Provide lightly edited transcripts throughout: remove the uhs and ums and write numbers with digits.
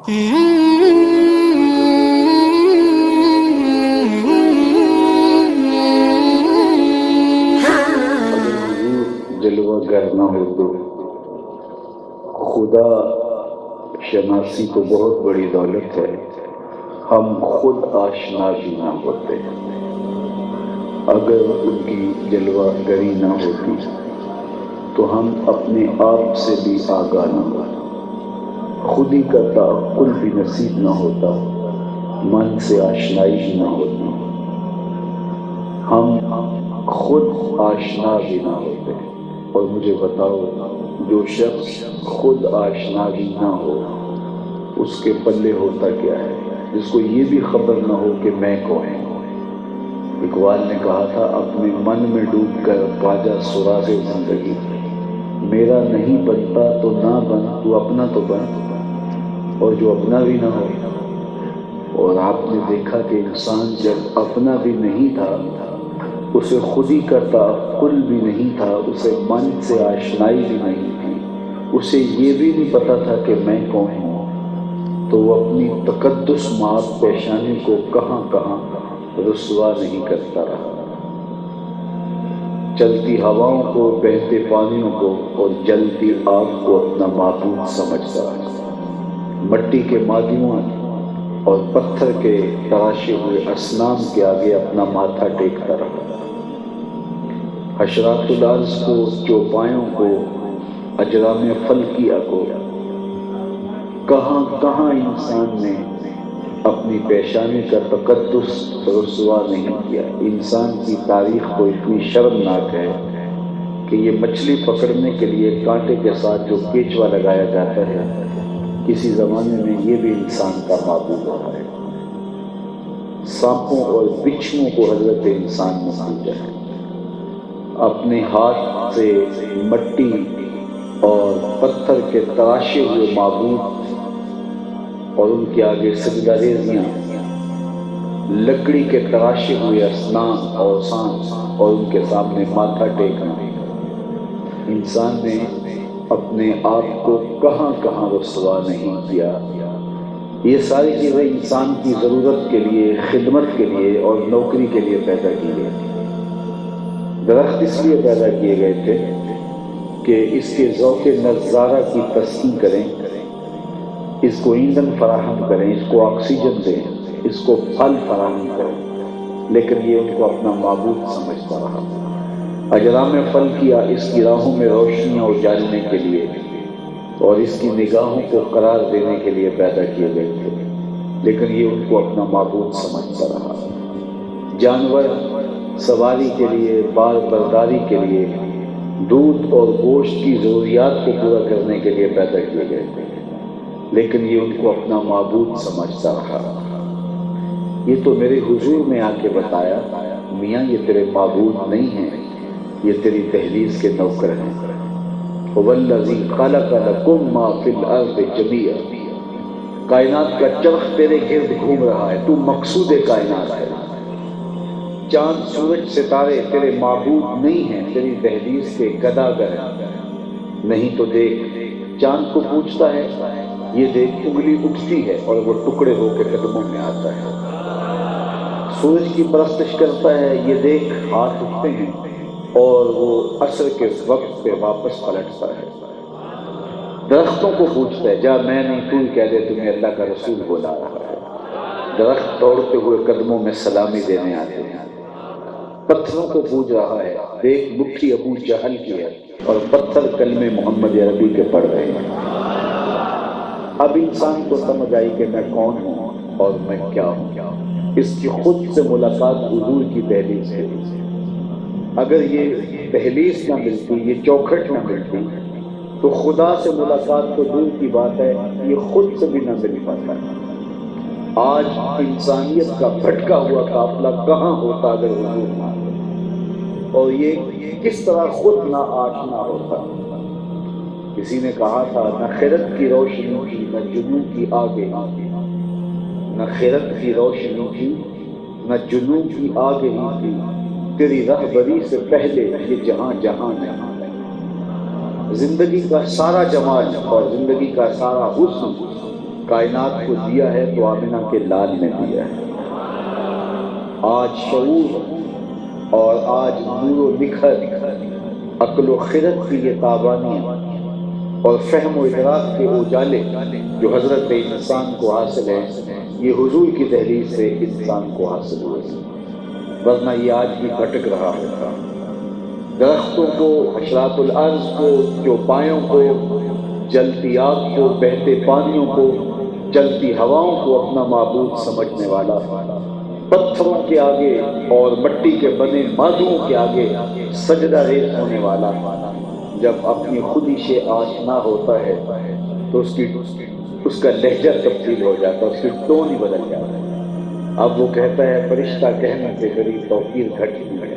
جلوہ گر نہ ہو تو خدا شناسی تو بہت بڑی دولت ہے، ہم خود آشنا بھی نہ ہوتے اگر ان کی جلوہ گری نہ ہوتی تو ہم اپنے آپ سے بھی آگاہ نہ ہوتے، خود ہی کا تعقل بھی نصیب نہ ہوتا، من سے آشنائی بھی نہ ہوتی، ہم خود آشنا بھی نہ ہوتے۔ اور مجھے بتاؤ، جو شخص خود آشنا بھی نہ ہو اس کے پلے ہوتا کیا ہے، جس کو یہ بھی خبر نہ ہو کہ میں کون ہوں۔ اقبال نے کہا تھا، اپنے من میں ڈوب کر پاجا سراغ زندگی، میرا نہیں بنتا تو نہ بن، تو اپنا تو بن، اور جو اپنا بھی نہ ہو۔ اور آپ نے دیکھا کہ انسان جب اپنا بھی نہیں تھا، اسے خود ہی کا تعقل بھی نہیں تھا، اسے من سے آشنائی بھی نہیں تھی، اسے یہ بھی نہیں پتا تھا کہ میں کون ہوں، تو وہ اپنی تقدس مآب پیشانی کو کہاں کہاں رسوا نہیں کرتا رہا۔ چلتی ہواؤں کو، بہتے پانیوں کو اور جلتی آگ کو اپنا معبود سمجھتا رہا، مٹی کے مادیوں اور پتھر کے تراشے ہوئے اصنام کے آگے اپنا ماتھا ٹیکتا رہا، حشرات الارض کو، چوپایوں کو، اجرام فلکیہ کو، کہاں کہاں انسان نے اپنی پیشانی کا تقدس رسوا نہیں کیا۔ انسان کی تاریخ تو اتنی شرمناک ہے کہ یہ مچھلی پکڑنے کے لیے کانٹے کے ساتھ جو کیچوا لگایا جاتا ہے، کسی زمانے میں یہ بھی انسان کا معبود رہا ہے۔ سانپوں اور بچھوؤں کو حضرت انسان نے پوجا ہے، اپنے ہاتھ سے مٹی اور پتھر کے تراشے ہوئے معبود اور ان کے آگے سجدہ ریزیاں، لکڑی کے تراشے ہوئے اصنام اوثان اور ان کے سامنے ماتھا ٹیکنا۔ انسان نے اپنے آپ کو کہاں کہاں رسوا نہیں کیا۔ یہ ساری چیزیں انسان کی ضرورت کے لیے، خدمت کے لیے اور نوکری کے لیے پیدا کی گئی تھی۔ درخت اس لیے پیدا کیے گئے تھے کہ اس کے ذوق نظارہ کی تسکین کریں، اس کو ایندھن فراہم کریں، اس کو آکسیجن دیں، اس کو پھل فراہم کریں، لیکن یہ ان کو اپنا معبود سمجھتا رہا۔ اجرام فلکیہ اس کی راہوں میں روشنیاں اجالنے کے لیے اور اس کی نگاہوں کو قرار دینے کے لیے پیدا کیے گئے تھے، لیکن یہ ان کو اپنا معبود سمجھتا رہا۔ جانور سواری کے لیے، بار برداری کے لیے، دودھ اور گوشت کی ضروریات کو پورا کرنے کے لیے پیدا کیے گئے تھے، لیکن یہ ان کو اپنا معبود سمجھتا رہا۔ یہ تو میرے حضور نے آ کے بتایا، میاں یہ تیرے معبود نہیں ہیں، یہ تیری دہلیز کے نوکر ہیں۔ وَالَّذِي خَلَقَ لَكُم مَّا فِي الْأَرْضِ جَمِيعًا، کائنات کا چرخ تیرے گرد گھوم رہا ہے، تو مقصود کائنات ہے۔ چاند، سورج، ستارے تیرے معبود نہیں ہیں، تیری دہلیز کے گداگر ہیں۔ نہیں تو دیکھ، چاند کو پوچھتا ہے، یہ دیکھ انگلی اٹھتی ہے اور وہ ٹکڑے ہو کے قدموں میں آتا ہے۔ سورج کی پرستش کرتا ہے، یہ دیکھ ہاتھ اٹھتے ہیں اور وہ عصر کے وقت پہ واپس پلٹتا ہے۔ درختوں کو پوچھتا ہے، جا میں نہیں تو ہی کہہ دے تمہیں اللہ کا رسول بلا رہا ہے۔ درخت دوڑتے ہوئے قدموں میں سلامی دینے آتے ہیں۔ پتھروں کو پوچھ رہا ہے، دیکھ مٹھی ابو جہل کی ہے اور پتھر کلمے محمد عربی کے پڑھ رہے ہیں۔ اب انسان کو سمجھ آئی کہ میں کون ہوں اور میں کیا ہوں۔ اس کی خود سے ملاقات حضور کی دہلیز سے ہوئی۔ اگر یہ دہلیز نہ ملتی، یہ چوکھٹ نہ ملتی، تو خدا سے ملاقات تو دور کی بات ہے، یہ خود سے بھی نہ مل پاتا ہے۔ آج انسانیت کا بھٹکا ہوا قافلہ کہاں ہوتا اگر حضور نہ آتے، اور یہ کس طرح خود نہ آشنا ہوتا۔ کسی نے کہا تھا، نہ خیرت کی روشنی تھی، نہ جنوں کی آگے، نہ خیرت کی روشنی تھی، نہ جنوں کی آگے ہی تھی، تیری رہبری سے پہلے یہ جہاں جہاں نہیں۔ زندگی کا سارا جمال اور زندگی کا سارا حسن کائنات کو دیا ہے تو آمنہ کے لال نے دیا ہے۔ آج شعور اور آج نور و نکھر، عقل و خرد کی یہ تابانیاں اور فہم و ادراک کے اجالے جو حضرت انسان کو حاصل ہیں، یہ حضور کی دہلیز سے انسان کو حاصل ہوئے، ورنہ یہ آج بھی بھٹک رہا ہوتا۔ درختوں کو، حشرات الارض کو، چوپایوں کو، جلتی آگ کو، بہتے پانیوں کو، چلتی ہواؤں کو اپنا معبود سمجھنے والا، پتھروں کے آگے اور مٹی کے بنے مادوں کے آگے سجدہ ریز ہونے والا، جب اپنی خودی سے آشنا ہوتا ہے تو اس کا لہجہ تبدیل ہو جاتا ہے، اس کی ٹون ہی بدل جاتا ہے۔ اب وہ کہتا ہے فرشتہ کہنے سے میری توقیر گھٹتی ہے،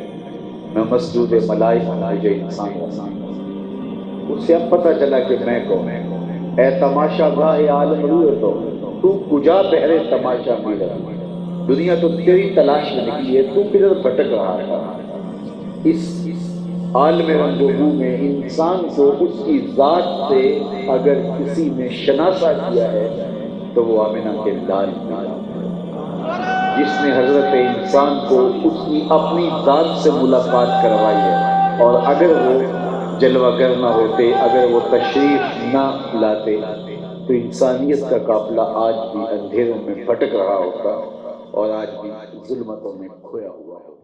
میں مسجود ملائک ہوں، مجھے انسان بنا۔ اس سے اب پتہ چلا کہ میں کون۔ اے تماشا گاہ عالم روئے تو کجا بہرے تماشا بھی رہی، دنیا تو تیری تلاش میں نکلی ہے، تو کدھر بھٹک رہا تھا۔ اس عالم رنگ و بو میں انسان کو اس کی ذات سے اگر کسی نے شناسا کیا ہے تو وہ آمنہ کے لال ملا، جس نے حضرت انسان کو اس کی اپنی ذات سے ملاقات کروائی ہے۔ اور اگر وہ جلوہ گر نہ ہوتے، اگر وہ تشریف نہ لاتے تو انسانیت کا قافلہ آج بھی اندھیروں میں بھٹک رہا ہوتا اور آج بھی ظلمتوں میں کھویا ہوا ہوتا۔